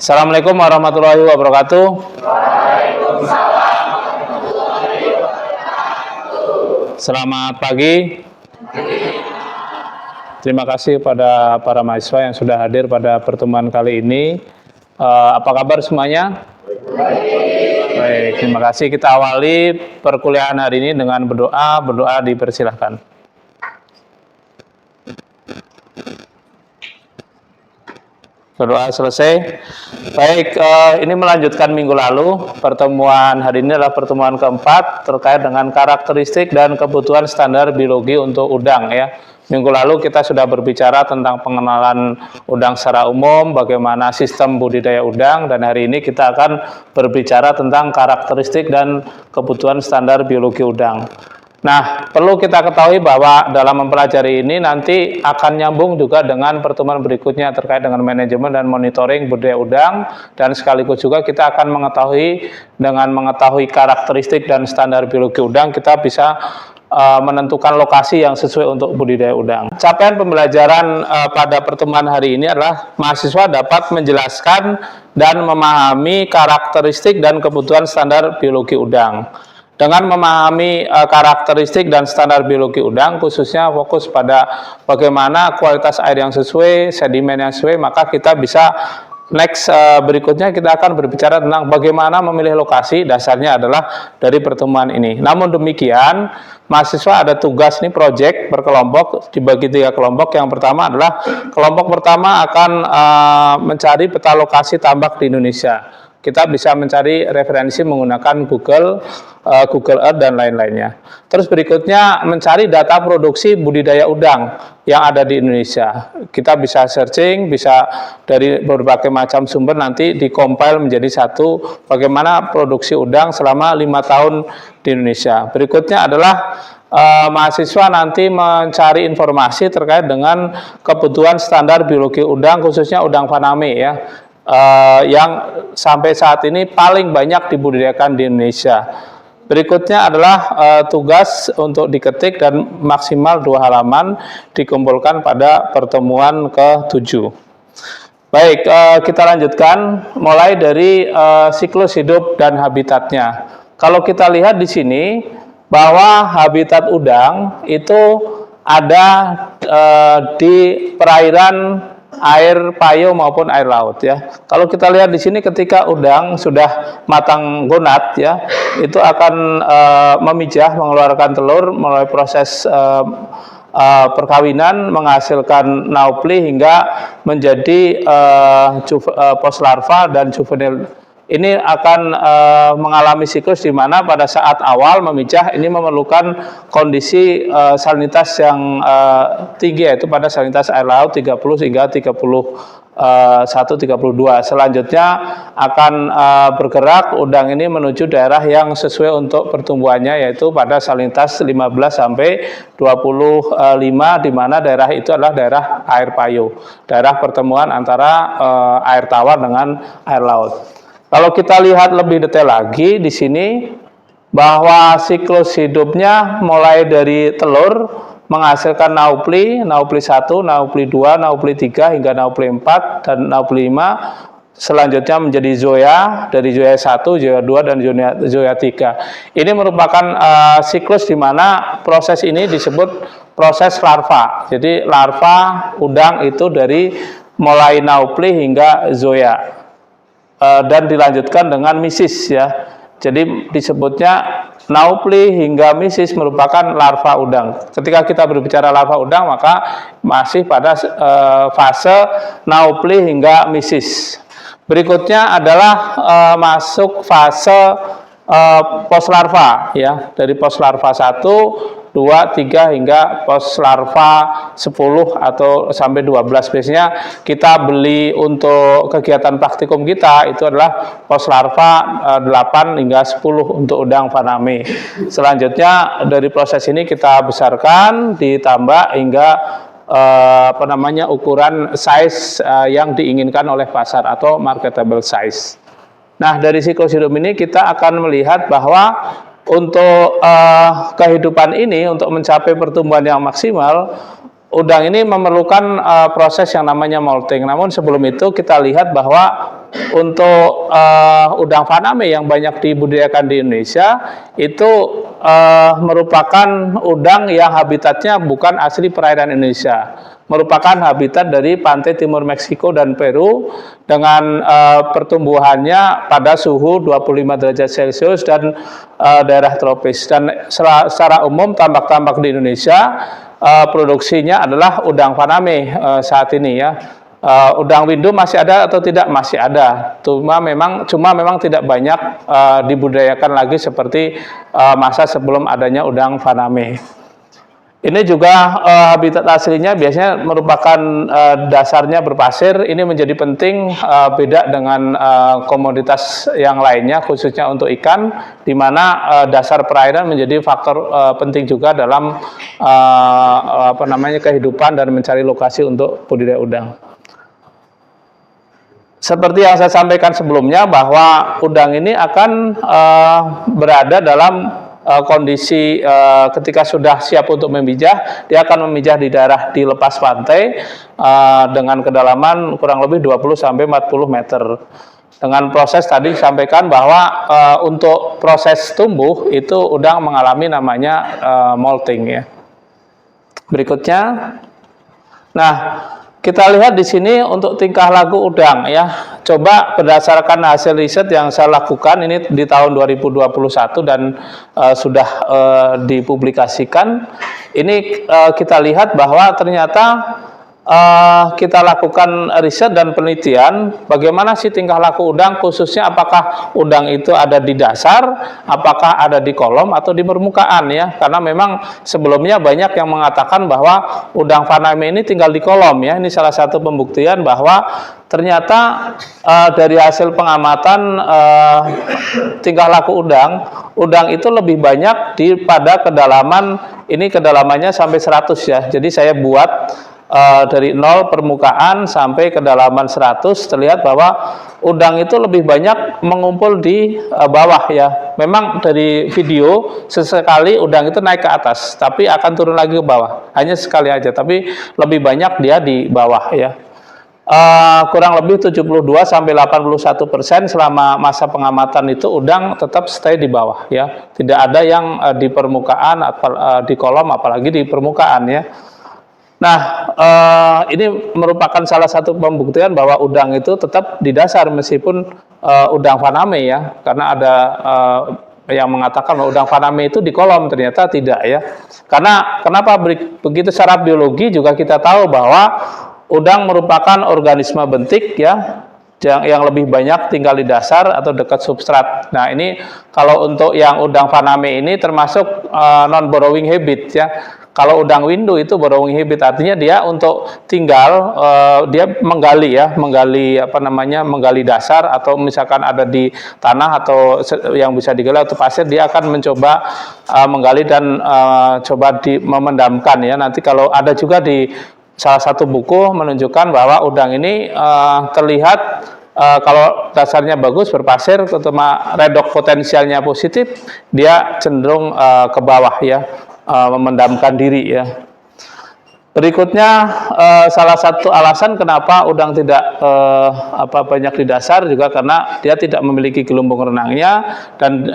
Assalamualaikum warahmatullahi wabarakatuh. Selamat pagi. Terima kasih pada para mahasiswa yang sudah hadir pada pertemuan kali ini. Apa kabar semuanya? Baik, terima kasih. Kita awali perkuliahan hari ini dengan berdoa. Berdoa dipersilahkan. Berdoa selesai. Baik, ini melanjutkan minggu lalu. Pertemuan hari ini adalah pertemuan keempat terkait dengan karakteristik dan kebutuhan standar biologi untuk udang ya. Minggu lalu kita sudah berbicara tentang pengenalan udang secara umum, bagaimana sistem budidaya udang, dan hari ini kita akan berbicara tentang karakteristik dan kebutuhan standar biologi udang. Nah, perlu kita ketahui bahwa dalam mempelajari ini nanti akan nyambung juga dengan pertemuan berikutnya terkait dengan manajemen dan monitoring budidaya udang, dan sekaligus juga kita akan mengetahui karakteristik dan standar biologi udang, kita bisa menentukan lokasi yang sesuai untuk budidaya udang. Capaian pembelajaran pada pertemuan hari ini adalah mahasiswa dapat menjelaskan dan memahami karakteristik dan kebutuhan standar biologi udang. Dengan memahami karakteristik dan standar biologi udang, khususnya fokus pada bagaimana kualitas air yang sesuai, sedimen yang sesuai, maka kita bisa berikutnya kita akan berbicara tentang bagaimana memilih lokasi. Dasarnya adalah dari pertemuan ini. Namun demikian, mahasiswa ada tugas nih, project berkelompok, dibagi 3 kelompok. Yang pertama adalah kelompok pertama akan mencari peta lokasi tambak di Indonesia. Kita bisa mencari referensi menggunakan Google Earth dan lain-lainnya. Terus berikutnya mencari data produksi budidaya udang yang ada di Indonesia. Kita bisa searching, bisa dari berbagai macam sumber, nanti dikompil menjadi satu bagaimana produksi udang selama 5 tahun di Indonesia. Berikutnya adalah mahasiswa nanti mencari informasi terkait dengan kebutuhan standar biologi udang, khususnya udang faname ya. Yang sampai saat ini paling banyak dibudidayakan di Indonesia. Berikutnya adalah tugas untuk diketik dan maksimal 2 halaman dikumpulkan pada pertemuan ke-7. Baik, kita lanjutkan mulai dari siklus hidup dan habitatnya. Kalau kita lihat di sini bahwa habitat udang itu ada di perairan air payo maupun air laut ya. Kalau kita lihat di sini ketika udang sudah matang gonat ya, itu akan memijah, mengeluarkan telur melalui proses perkawinan, menghasilkan naupli hingga menjadi poslarva dan juvenil. Ini akan mengalami siklus di mana pada saat awal memijah ini memerlukan kondisi salinitas yang tinggi, yaitu pada salinitas air laut 30 hingga 31-32. Selanjutnya akan bergerak udang ini menuju daerah yang sesuai untuk pertumbuhannya, yaitu pada salinitas 15 sampai 25, di mana daerah itu adalah daerah air payo, daerah pertemuan antara air tawar dengan air laut. Kalau kita lihat lebih detail lagi di sini bahwa siklus hidupnya mulai dari telur menghasilkan naupli 1, naupli 2, naupli 3 hingga naupli 4 dan naupli 5. Selanjutnya menjadi zoea, dari zoea 1, zoea 2 dan zoea 3. Ini merupakan siklus di mana proses ini disebut proses larva. Jadi larva udang itu dari mulai naupli hingga zoea. Dan dilanjutkan dengan misis ya. Jadi disebutnya naupli hingga misis merupakan larva udang. Ketika kita berbicara larva udang maka masih pada fase naupli hingga misis. Berikutnya adalah masuk fase poslarva ya. Dari poslarva 1, 2, 3 hingga poslarva 10 atau sampai 12. Biasanya kita beli untuk kegiatan praktikum kita itu adalah poslarva 8 hingga 10 untuk udang faname. Selanjutnya dari proses ini kita besarkan, ditambah hingga ukuran size yang diinginkan oleh pasar atau marketable size. Nah, dari siklus hidup ini kita akan melihat bahwa untuk kehidupan ini, untuk mencapai pertumbuhan yang maksimal, udang ini memerlukan proses yang namanya molting. Namun sebelum itu kita lihat bahwa untuk udang faname yang banyak dibudidayakan di Indonesia itu merupakan udang yang habitatnya bukan asli perairan Indonesia, merupakan habitat dari pantai timur Meksiko dan Peru dengan pertumbuhannya pada suhu 25 derajat Celcius dan daerah tropis. Dan secara umum tambak-tambak di Indonesia produksinya adalah udang faname saat ini ya. Udang windu masih ada atau tidak? Masih ada. Cuma memang tidak banyak dibudidayakan lagi seperti masa sebelum adanya udang faname. Ini juga habitat aslinya biasanya merupakan dasarnya berpasir. Ini menjadi penting, beda dengan komoditas yang lainnya, khususnya untuk ikan, di mana dasar perairan menjadi faktor penting juga dalam kehidupan dan mencari lokasi untuk budidaya udang. Seperti yang saya sampaikan sebelumnya, bahwa udang ini akan berada dalam kondisi ketika sudah siap untuk memijah, dia akan memijah di daerah di lepas pantai dengan kedalaman kurang lebih 20-40 meter. Dengan proses tadi disampaikan bahwa untuk proses tumbuh itu udang mengalami namanya molting ya. Berikutnya, nah, kita lihat di sini untuk tingkah laku udang ya. Coba berdasarkan hasil riset yang saya lakukan ini di tahun 2021 dan sudah dipublikasikan. Ini kita lihat bahwa ternyata kita lakukan riset dan penelitian bagaimana sih tingkah laku udang, khususnya apakah udang itu ada di dasar, apakah ada di kolom atau di permukaan ya. Karena memang sebelumnya banyak yang mengatakan bahwa udang faname ini tinggal di kolom ya. Ini salah satu pembuktian bahwa ternyata dari hasil pengamatan tingkah laku udang itu lebih banyak pada kedalaman, ini kedalamannya sampai 100 ya. Jadi saya buat dari 0 permukaan sampai kedalaman 100, terlihat bahwa udang itu lebih banyak mengumpul di bawah ya. Memang dari video sesekali udang itu naik ke atas, tapi akan turun lagi ke bawah. Hanya sekali aja, tapi lebih banyak dia di bawah ya. Kurang lebih 72-81% selama masa pengamatan itu udang tetap stay di bawah ya. Tidak ada yang di permukaan atau di kolom, apalagi di permukaan ya. Nah, ini merupakan salah satu pembuktian bahwa udang itu tetap di dasar meskipun udang faname ya, karena ada yang mengatakan bahwa udang faname itu di kolom, ternyata tidak ya. Karena kenapa begitu? Secara biologi juga kita tahu bahwa udang merupakan organisme bentik ya, yang lebih banyak tinggal di dasar atau dekat substrat. Nah, ini kalau untuk yang udang faname ini termasuk non-burrowing habit ya. Kalau udang windu itu burrowing habit, artinya dia untuk tinggal dia menggali dasar, atau misalkan ada di tanah atau yang bisa digali atau pasir, dia akan mencoba menggali dan coba memendamkan ya. Nanti kalau ada juga di salah satu buku menunjukkan bahwa udang ini terlihat kalau dasarnya bagus berpasir, terutama redox potensialnya positif, dia cenderung ke bawah ya, memendamkan diri ya. Berikutnya, salah satu alasan kenapa udang tidak banyak di dasar juga karena dia tidak memiliki gelembung renangnya, dan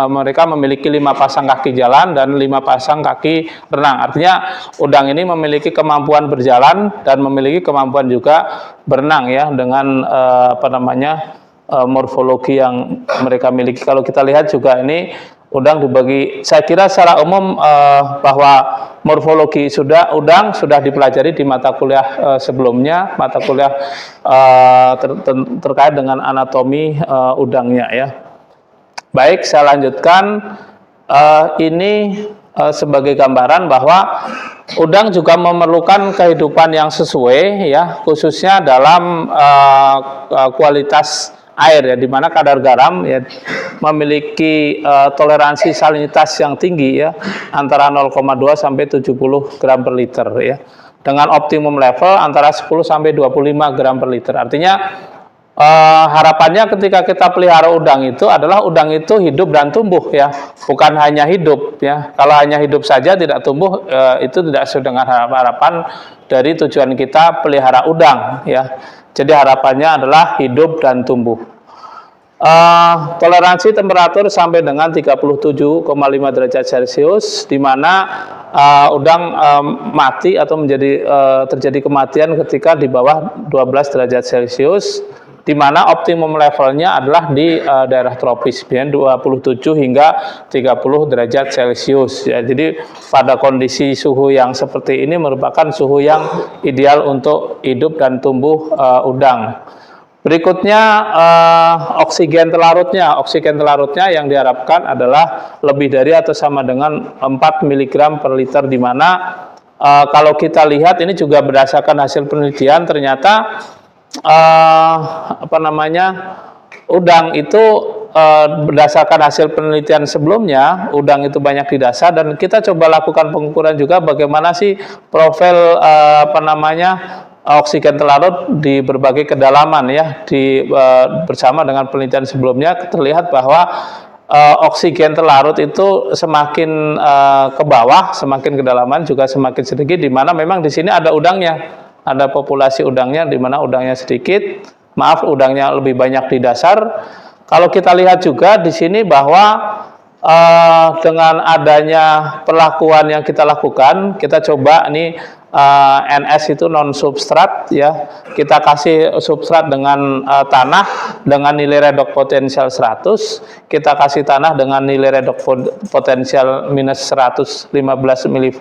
mereka memiliki 5 pasang kaki jalan dan 5 pasang kaki renang. Artinya udang ini memiliki kemampuan berjalan dan memiliki kemampuan juga berenang ya, dengan morfologi yang mereka miliki. Kalau kita lihat juga ini udang dibagi, saya kira secara umum bahwa morfologi udang sudah dipelajari di mata kuliah sebelumnya, mata kuliah terkait dengan anatomi udangnya ya. Baik, saya lanjutkan. Ini sebagai gambaran bahwa udang juga memerlukan kehidupan yang sesuai ya, khususnya dalam kualitas air ya, di mana kadar garam ya memiliki toleransi salinitas yang tinggi ya, antara 0,2 sampai 70 gram per liter ya, dengan optimum level antara 10 sampai 25 gram per liter. Artinya harapannya ketika kita pelihara udang itu adalah udang itu hidup dan tumbuh ya, bukan hanya hidup, ya. Kalau hanya hidup saja tidak tumbuh, itu tidak sesuai dengan harapan dari tujuan kita pelihara udang ya. Jadi harapannya adalah hidup dan tumbuh. Toleransi temperatur sampai dengan 37,5 derajat Celcius, di mana udang mati atau terjadi kematian ketika di bawah 12 derajat Celcius, di mana optimum levelnya adalah di daerah tropis, 27 hingga 30 derajat Celcius. Ya, jadi pada kondisi suhu yang seperti ini merupakan suhu yang ideal untuk hidup dan tumbuh udang. Berikutnya oksigen telarutnya. Oksigen telarutnya yang diharapkan adalah lebih dari atau sama dengan 4 mg per liter, di mana kalau kita lihat ini juga berdasarkan hasil penelitian, ternyata udang itu berdasarkan hasil penelitian sebelumnya, udang itu banyak di dasar, dan kita coba lakukan pengukuran juga bagaimana sih profil oksigen telarut di berbagai kedalaman ya. Bersama dengan penelitian sebelumnya terlihat bahwa oksigen telarut itu semakin ke bawah, semakin kedalaman juga semakin sedikit, di mana memang di sini ada udangnya, ada populasi udangnya, di mana udangnya sedikit, udangnya lebih banyak di dasar. Kalau kita lihat juga di sini bahwa dengan adanya perlakuan yang kita lakukan, kita coba nih NS itu non substrat ya, kita kasih substrat dengan tanah dengan nilai redox potensial 100, kita kasih tanah dengan nilai redox potensial minus 115 mV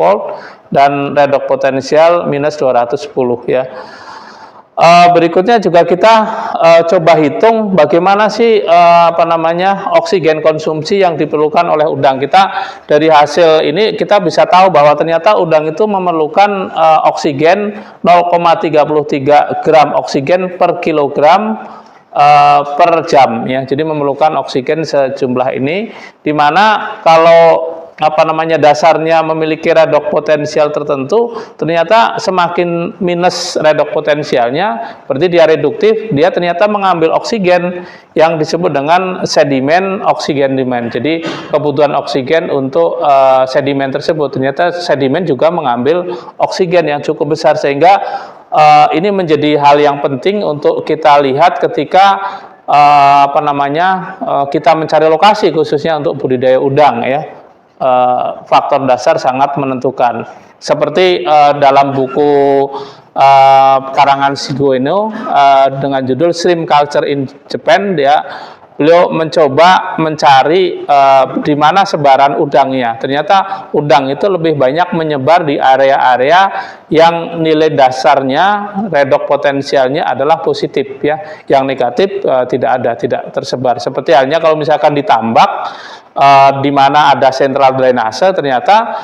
dan redox potensial minus 210 ya. Berikutnya juga kita coba hitung bagaimana sih oksigen konsumsi yang diperlukan oleh udang. Kita dari hasil ini kita bisa tahu bahwa ternyata udang itu memerlukan oksigen 0,33 gram oksigen per kilogram per jam ya. Jadi memerlukan oksigen sejumlah ini, di mana kalau dasarnya memiliki redox potensial tertentu, ternyata semakin minus redox potensialnya, berarti dia reduktif, dia ternyata mengambil oksigen yang disebut dengan sedimen oksigen demand. Jadi kebutuhan oksigen untuk sedimen tersebut, ternyata sedimen juga mengambil oksigen yang cukup besar, sehingga ini menjadi hal yang penting untuk kita lihat ketika kita mencari lokasi khususnya untuk budidaya udang ya. Faktor dasar sangat menentukan. Seperti dalam buku karangan Shigeru Ueno dengan judul Shrimp Culture in Japan, beliau mencoba mencari di mana sebaran udangnya. Ternyata udang itu lebih banyak menyebar di area-area yang nilai dasarnya, redox potensialnya adalah positif ya. Yang negatif tidak tersebar. Seperti halnya kalau misalkan ditambak, di mana ada sentral drainase, ternyata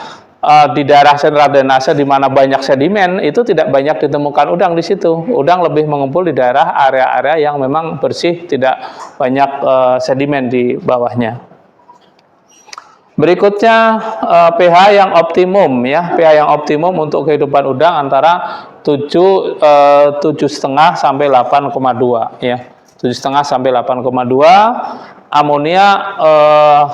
di daerah sentral drainase di mana banyak sedimen itu tidak banyak ditemukan udang di situ. Udang lebih mengumpul di daerah area-area yang memang bersih, tidak banyak sedimen di bawahnya. Berikutnya pH yang optimum ya. pH yang optimum untuk kehidupan udang antara 7,5 sampai 8,2 ya. 7,5 sampai 8,2. Amonia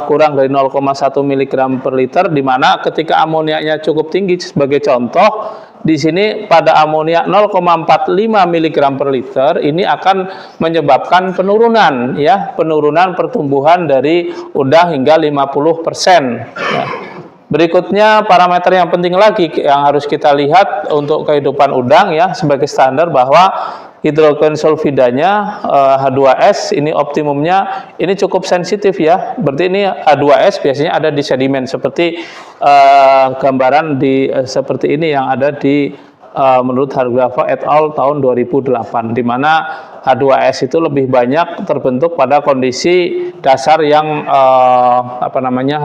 kurang dari 0,1 mg per liter, di mana ketika amonianya cukup tinggi, sebagai contoh di sini pada amonia 0,45 mg per liter, ini akan menyebabkan penurunan pertumbuhan dari udang hingga 50% ya. Berikutnya parameter yang penting lagi yang harus kita lihat untuk kehidupan udang ya, sebagai standar bahwa hidrogen sulfidanya H2S ini optimumnya ini cukup sensitif ya. Berarti ini H2S biasanya ada di sedimen seperti gambaran seperti ini yang ada di menurut Hargrava et al. Tahun 2008, di mana H2S itu lebih banyak terbentuk pada kondisi dasar yang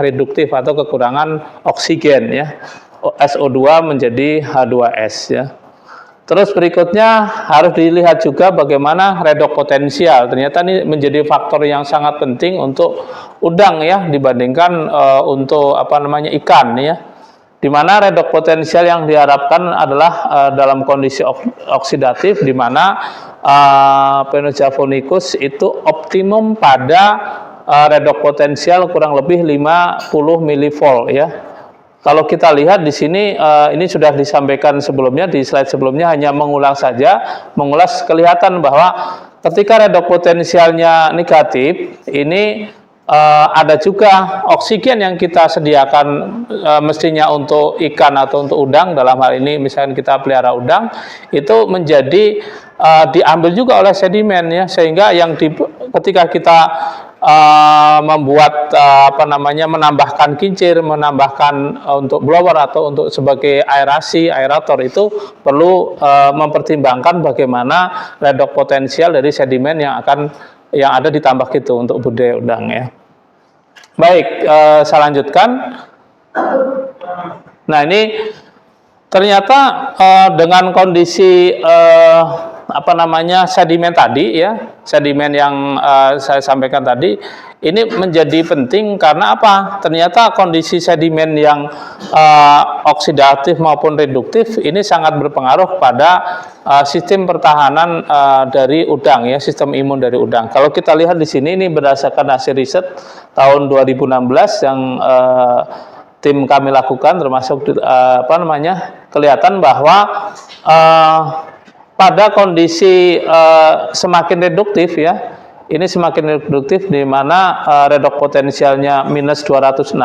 reduktif atau kekurangan oksigen ya. SO2 menjadi H2S ya. Terus berikutnya harus dilihat juga bagaimana redox potensial. Ternyata ini menjadi faktor yang sangat penting untuk udang ya, dibandingkan untuk ikan ya. Di mana redox potensial yang diharapkan adalah dalam kondisi oksidatif, di mana Phenojavonicus itu optimum pada redox potensial kurang lebih 50 mV ya. Kalau kita lihat di sini, ini sudah disampaikan sebelumnya di slide sebelumnya, hanya mengulang saja, mengulas kelihatan bahwa ketika redox potensialnya negatif, ini ada juga oksigen yang kita sediakan mestinya untuk ikan atau untuk udang, dalam hal ini misalkan kita pelihara udang, itu menjadi diambil juga oleh sedimen ya, sehingga ketika kita membuat menambahkan kincir, menambahkan untuk blower atau untuk sebagai aerasi, aerator, itu perlu mempertimbangkan bagaimana redox potensial dari sedimen yang ada di tambak itu untuk budidaya udang ya. Baik, saya lanjutkan. Nah, ini ternyata dengan kondisi sedimen tadi ya, sedimen yang saya sampaikan tadi, ini menjadi penting karena apa? Ternyata kondisi sedimen yang oksidatif maupun reduktif ini sangat berpengaruh pada sistem pertahanan dari udang ya, sistem imun dari udang. Kalau kita lihat di sini, ini berdasarkan hasil riset tahun 2016 yang tim kami lakukan, termasuk kelihatan bahwa pada kondisi semakin reduktif ya, ini semakin reduktif di mana redox potensialnya minus 206.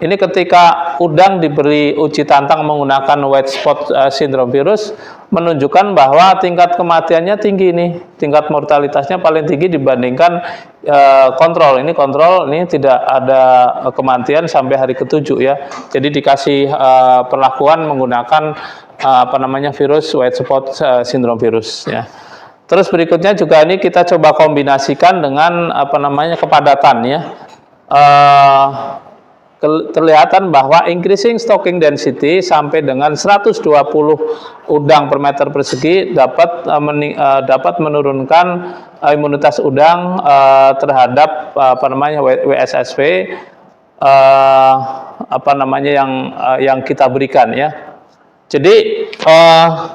Ini ketika udang diberi uji tantang menggunakan white spot syndrome virus, menunjukkan bahwa tingkat kematiannya tinggi nih, tingkat mortalitasnya paling tinggi dibandingkan kontrol. Ini kontrol, ini tidak ada kematian sampai hari ke-7 ya. Jadi dikasih perlakuan menggunakan virus white spot syndrome virus ya. Terus berikutnya juga ini kita coba kombinasikan dengan kepadatan ya. Terlihatan bahwa increasing stocking density sampai dengan 120 udang per meter persegi dapat menurunkan imunitas udang terhadap WSSV yang kita berikan ya. Jadi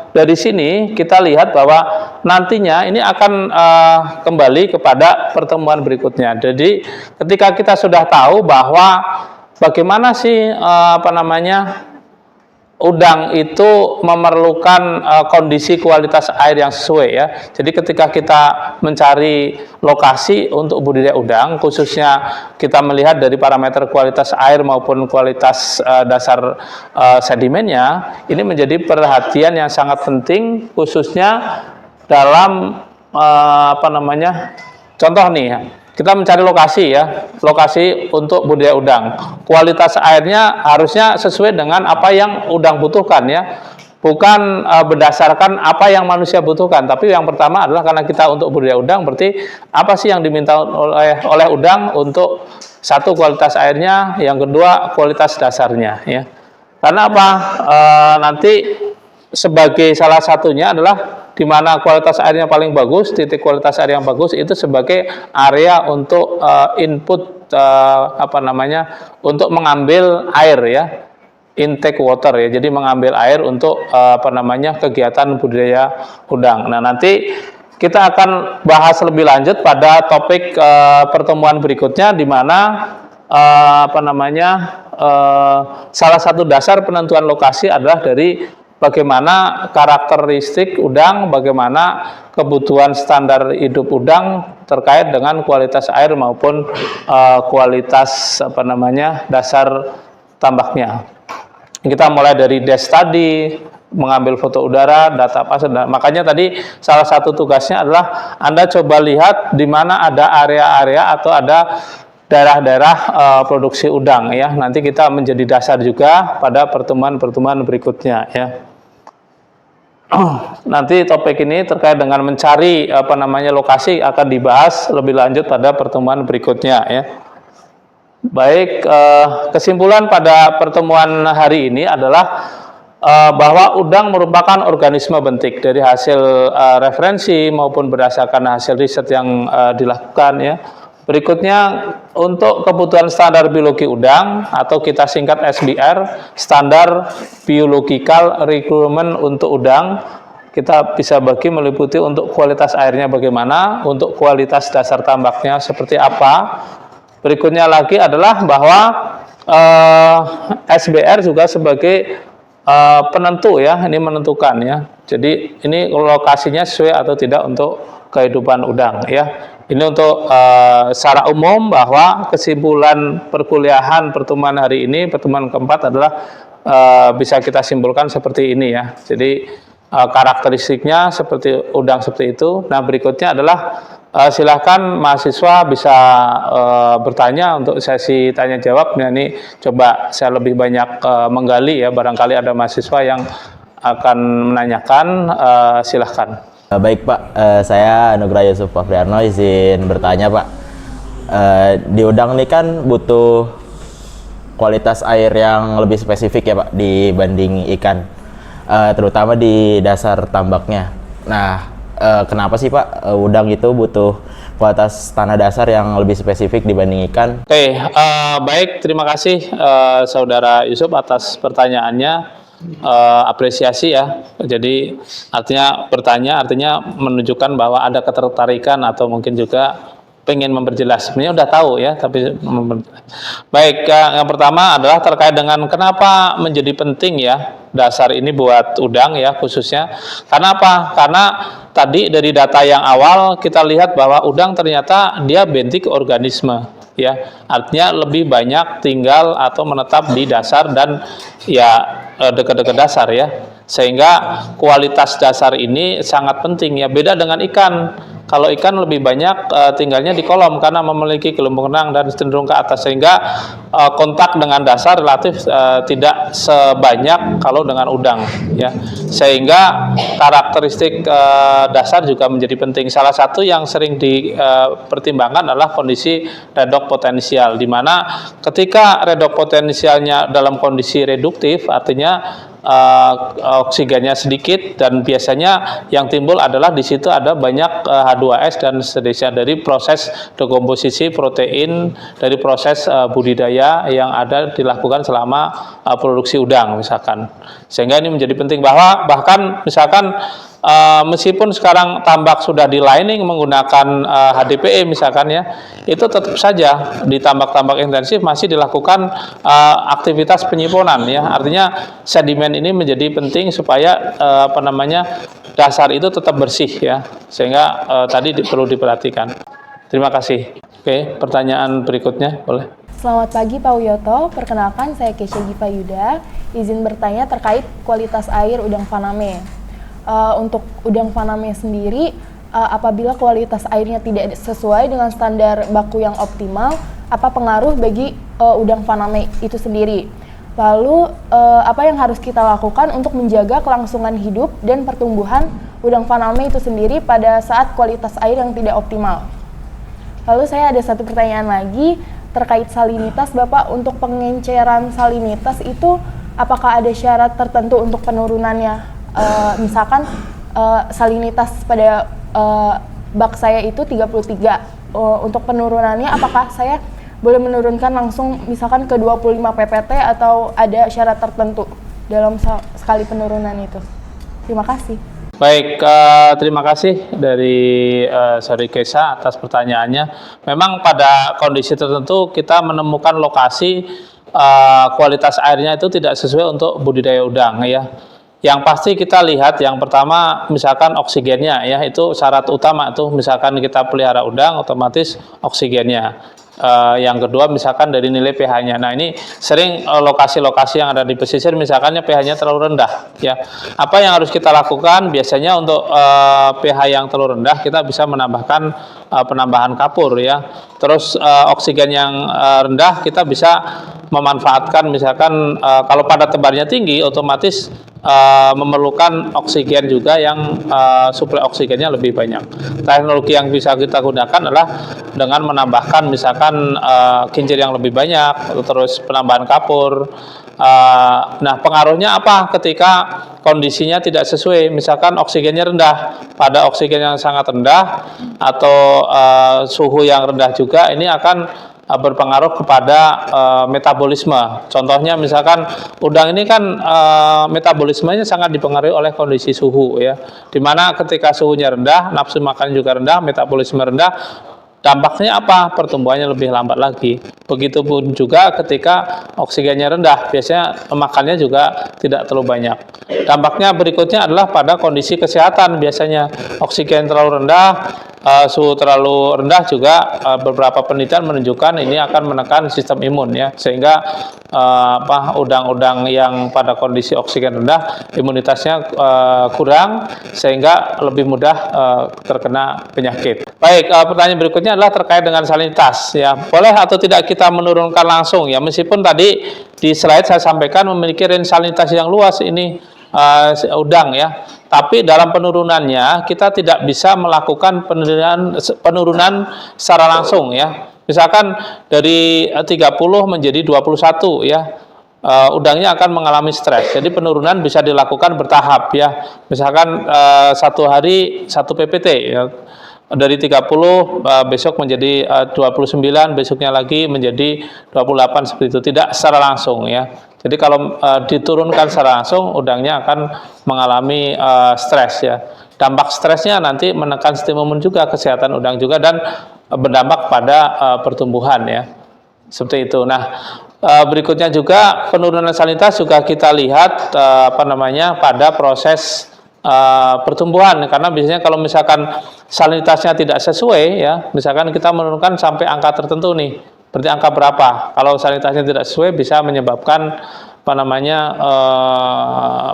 dari sini kita lihat bahwa nantinya ini akan kembali kepada pertemuan berikutnya. Jadi ketika kita sudah tahu bahwa bagaimana sih udang itu memerlukan kondisi kualitas air yang sesuai ya. Jadi ketika kita mencari lokasi untuk budidaya udang, khususnya kita melihat dari parameter kualitas air maupun kualitas dasar sedimennya, ini menjadi perhatian yang sangat penting, khususnya dalam contoh nih, kita mencari lokasi ya, lokasi untuk budidaya udang. Kualitas airnya harusnya sesuai dengan apa yang udang butuhkan ya, bukan berdasarkan apa yang manusia butuhkan. Tapi yang pertama adalah karena kita untuk budidaya udang, berarti apa sih yang diminta oleh udang untuk satu kualitas airnya, yang kedua kualitas dasarnya ya. Karena apa? Nanti sebagai salah satunya adalah di mana kualitas airnya paling bagus, titik kualitas air yang bagus itu sebagai area untuk input untuk mengambil air ya, intake water ya. Jadi mengambil air untuk kegiatan budidaya udang. Nah, nanti kita akan bahas lebih lanjut pada topik pertemuan berikutnya, di mana salah satu dasar penentuan lokasi adalah dari bagaimana karakteristik udang, bagaimana kebutuhan standar hidup udang terkait dengan kualitas air maupun kualitas dasar tambaknya. Kita mulai dari desk study, mengambil foto udara, data pasar. Makanya tadi salah satu tugasnya adalah Anda coba lihat di mana ada area-area atau ada daerah-daerah produksi udang ya. Nanti kita menjadi dasar juga pada pertemuan-pertemuan berikutnya ya. Nanti topik ini terkait dengan mencari lokasi akan dibahas lebih lanjut pada pertemuan berikutnya ya. Baik, kesimpulan pada pertemuan hari ini adalah bahwa udang merupakan organisme bentik dari hasil referensi maupun berdasarkan hasil riset yang dilakukan ya. Berikutnya, untuk kebutuhan standar biologi udang atau kita singkat SBR, standar biological requirement untuk udang, kita bisa bagi meliputi untuk kualitas airnya bagaimana, untuk kualitas dasar tambaknya seperti apa, Berikutnya lagi adalah bahwa SBR juga sebagai penentu ya, ini menentukan ya. Jadi ini lokasinya sesuai atau tidak untuk kehidupan udang ya. Ini untuk secara umum bahwa kesimpulan perkuliahan pertemuan hari ini, pertemuan keempat adalah bisa kita simpulkan seperti ini ya. Jadi karakteristiknya seperti udang seperti itu. Nah, berikutnya adalah silakan mahasiswa bisa bertanya untuk sesi tanya jawab. Nah, ini coba saya lebih banyak menggali ya, barangkali ada mahasiswa yang akan menanyakan, silahkan. Baik Pak, saya Nugraha Yusuf Afriarno, izin bertanya Pak. Di udang ini kan butuh kualitas air yang lebih spesifik ya Pak dibanding ikan, terutama di dasar tambaknya. Nah, kenapa sih Pak udang itu butuh kualitas tanah dasar yang lebih spesifik dibanding ikan? Oke, baik, terima kasih Saudara Yusuf atas pertanyaannya. Apresiasi ya. Jadi artinya bertanya artinya menunjukkan bahwa ada ketertarikan atau mungkin juga pengen memperjelas. Sebenarnya udah tahu ya, tapi baik. Yang pertama adalah terkait dengan kenapa menjadi penting ya dasar ini buat udang ya khususnya. Karena apa? Karena tadi dari data yang awal kita lihat bahwa udang ternyata dia bentik organisme ya. Artinya lebih banyak tinggal atau menetap di dasar dan ya dekat-dekat dasar ya, sehingga kualitas dasar ini sangat penting ya. Beda dengan ikan. Kalau ikan lebih banyak tinggalnya di kolom karena memiliki gelembung renang dan cenderung ke atas, sehingga kontak dengan dasar relatif tidak sebanyak kalau dengan udang ya. Sehingga karakteristik dasar juga menjadi penting. Salah satu yang sering dipertimbangkan adalah kondisi redox potensial, di mana ketika redox potensialnya dalam kondisi reduktif, artinya oksigennya sedikit, dan biasanya yang timbul adalah di situ ada banyak H2S dan seterusnya dari proses dekomposisi protein dari proses budidaya yang ada dilakukan selama produksi udang misalkan. Sehingga ini menjadi penting bahwa bahkan misalkan meskipun sekarang tambak sudah di lining menggunakan HDPE misalkan ya, itu tetap saja di tambak-tambak intensif masih dilakukan aktivitas penyimpanan ya. Artinya sedimen ini menjadi penting supaya dasar itu tetap bersih ya, sehingga tadi perlu diperhatikan. Terima kasih. Oke, pertanyaan berikutnya boleh. Selamat pagi Pak Wiyoto, perkenalkan saya Kesha Giva Yuda, izin bertanya terkait kualitas air udang Faname. Untuk udang Faname sendiri, apabila kualitas airnya tidak sesuai dengan standar baku yang optimal, apa pengaruh bagi udang Faname itu sendiri? Lalu, apa yang harus kita lakukan untuk menjaga kelangsungan hidup dan pertumbuhan udang Faname itu sendiri pada saat kualitas air yang tidak optimal? Lalu saya ada satu pertanyaan lagi terkait salinitas Bapak. Untuk pengenceran salinitas itu apakah ada syarat tertentu untuk penurunannya? Misalkan salinitas pada bak saya itu 33, untuk penurunannya apakah saya boleh menurunkan langsung misalkan ke 25 ppt atau ada syarat tertentu dalam sekali penurunan itu? Terima kasih. Baik, terima kasih dari Saudari Kesha atas pertanyaannya. Memang pada kondisi tertentu kita menemukan lokasi kualitas airnya itu tidak sesuai untuk budidaya udang ya. Yang pasti kita lihat yang pertama misalkan oksigennya ya, itu syarat utama tuh. Misalkan kita pelihara udang otomatis oksigennya. Yang kedua misalkan dari nilai pH-nya. Nah, ini sering lokasi-lokasi yang ada di pesisir misalkannya pH-nya terlalu rendah ya. Apa yang harus kita lakukan? Biasanya untuk pH yang terlalu rendah kita bisa menambahkan penambahan kapur ya. Terus oksigen yang rendah kita bisa memanfaatkan misalkan kalau pada tebarnya tinggi otomatis memerlukan oksigen juga yang suplai oksigennya lebih banyak. Teknologi yang bisa kita gunakan adalah dengan menambahkan misalkan kincir yang lebih banyak, terus penambahan kapur. Nah, pengaruhnya apa ketika kondisinya tidak sesuai, misalkan oksigennya rendah, pada oksigen yang sangat rendah atau suhu yang rendah juga, ini akan berpengaruh kepada metabolisme. Contohnya misalkan udang ini kan metabolismenya sangat dipengaruhi oleh kondisi suhu ya. Dimana ketika suhunya rendah, nafsu makan juga rendah, metabolisme rendah, dampaknya apa? Pertumbuhannya lebih lambat lagi. Begitupun juga ketika oksigennya rendah, biasanya makannya juga tidak terlalu banyak. Dampaknya berikutnya adalah pada kondisi kesehatan. Biasanya oksigen terlalu rendah, suhu terlalu rendah juga beberapa penelitian menunjukkan ini akan menekan sistem imun ya, sehingga udang-udang yang pada kondisi oksigen rendah imunitasnya kurang, sehingga lebih mudah terkena penyakit. Baik, pertanyaan berikutnya adalah terkait dengan salinitas ya. Boleh atau tidak kita menurunkan langsung ya, meskipun tadi di slide saya sampaikan memiliki range salinitas yang luas ini udang ya. Tapi dalam penurunannya kita tidak bisa melakukan penurunan secara langsung ya. Misalkan dari 30 menjadi 21 ya. Udangnya akan mengalami stres. Jadi penurunan bisa dilakukan bertahap ya. Misalkan satu hari 1 ppt ya. Dari 30 besok menjadi 29, besoknya lagi menjadi 28 seperti itu. Tidak secara langsung ya. Jadi kalau diturunkan secara langsung, udangnya akan mengalami stres ya. Dampak stresnya nanti menekan sistem imun juga, kesehatan udang juga, dan berdampak pada pertumbuhan ya. Seperti itu. Nah, berikutnya juga penurunan salinitas juga kita lihat pada proses pertumbuhan, karena biasanya kalau misalkan salinitasnya tidak sesuai ya, misalkan kita menurunkan sampai angka tertentu nih, berarti angka berapa? Kalau salinitasnya tidak sesuai bisa menyebabkan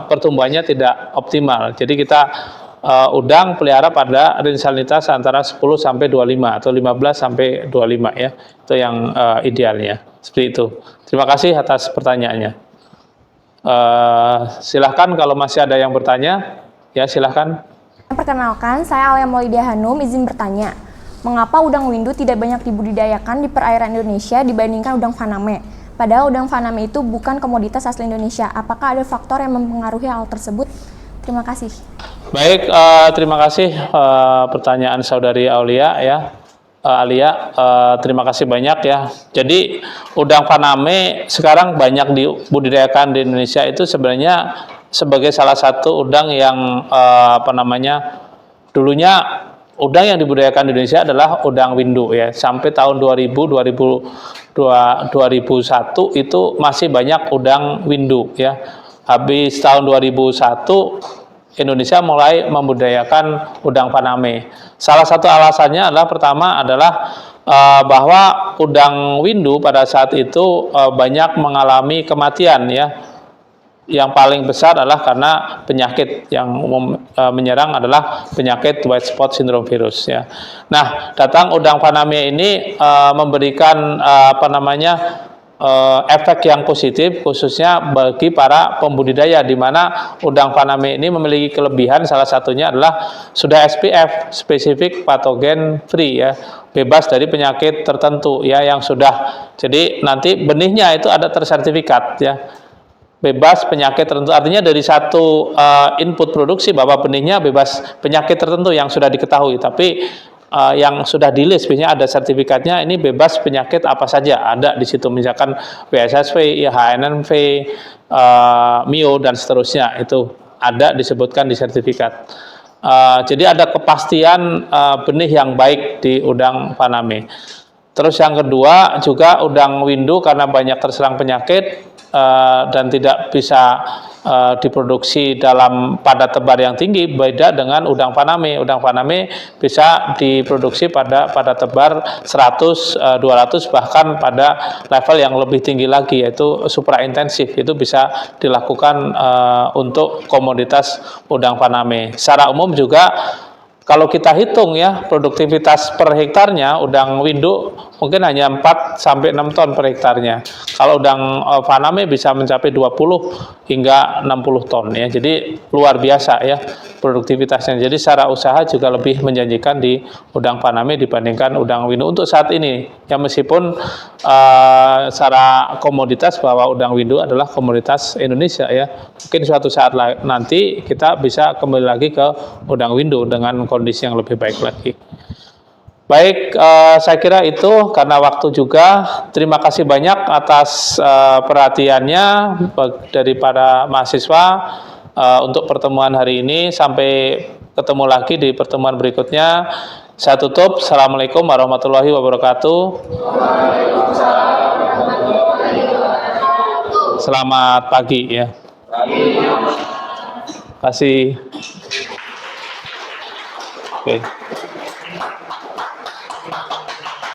pertumbuhannya tidak optimal. Jadi kita udang pelihara pada range salinitas antara 10 sampai 25 atau 15 sampai 25 ya. Itu yang idealnya. Seperti itu. Terima kasih atas pertanyaannya. Silahkan kalau masih ada yang bertanya. Ya, silahkan. Perkenalkan, saya Alia Maulidia Hanum, izin bertanya. Mengapa udang windu tidak banyak dibudidayakan di perairan Indonesia dibandingkan udang faname? Padahal udang faname itu bukan komoditas asli Indonesia. Apakah ada faktor yang mempengaruhi hal tersebut? Terima kasih. Baik, terima kasih pertanyaan saudari Aulia ya. Alia, terima kasih banyak ya. Jadi udang faname sekarang banyak dibudidayakan di Indonesia itu sebenarnya sebagai salah satu udang yang dulunya udang yang dibudidayakan di Indonesia adalah udang windu ya. Sampai tahun 2001 itu masih banyak udang windu ya. Habis tahun 2001 Indonesia mulai membudidayakan udang faname. Salah satu alasannya adalah pertama adalah bahwa udang windu pada saat itu banyak mengalami kematian ya. Yang paling besar adalah karena penyakit yang menyerang adalah penyakit white spot syndrome virus ya. Nah, datang udang faname ini memberikan efek yang positif khususnya bagi para pembudidaya, di mana udang faname ini memiliki kelebihan, salah satunya adalah sudah SPF, specific pathogen free ya, bebas dari penyakit tertentu ya yang sudah. Jadi nanti benihnya itu ada tersertifikat ya, bebas penyakit tertentu, artinya dari satu input produksi bahwa benihnya bebas penyakit tertentu yang sudah diketahui, tapi yang sudah di list biasanya ada sertifikatnya, ini bebas penyakit apa saja ada di situ, misalkan WSSV, HNNV, MIO dan seterusnya, itu ada disebutkan di sertifikat. Jadi ada kepastian benih yang baik di udang faname. Terus yang kedua juga udang windu karena banyak terserang penyakit dan tidak bisa diproduksi pada tebar yang tinggi, beda dengan udang faname. Udang faname bisa diproduksi pada tebar 100, 200 bahkan pada level yang lebih tinggi lagi, yaitu supra intensif. Itu bisa dilakukan untuk komoditas udang faname. Secara umum juga kalau kita hitung ya, produktivitas per hektarnya udang windu mungkin hanya 4 sampai 6 ton per hektarnya. Kalau udang faname bisa mencapai 20 hingga 60 ton ya. Jadi luar biasa ya produktivitasnya. Jadi secara usaha juga lebih menjanjikan di udang faname dibandingkan udang windu untuk saat ini. Ya meskipun secara komoditas bahwa udang windu adalah komoditas Indonesia ya. Mungkin suatu saat nanti kita bisa kembali lagi ke udang windu dengan kondisi yang lebih baik lagi. Baik, saya kira itu karena waktu juga. Terima kasih banyak atas perhatiannya dari para mahasiswa untuk pertemuan hari ini. Sampai ketemu lagi di pertemuan berikutnya. Saya tutup. Assalamualaikum warahmatullahi wabarakatuh. Selamat pagi ya. Terima kasih. Oke.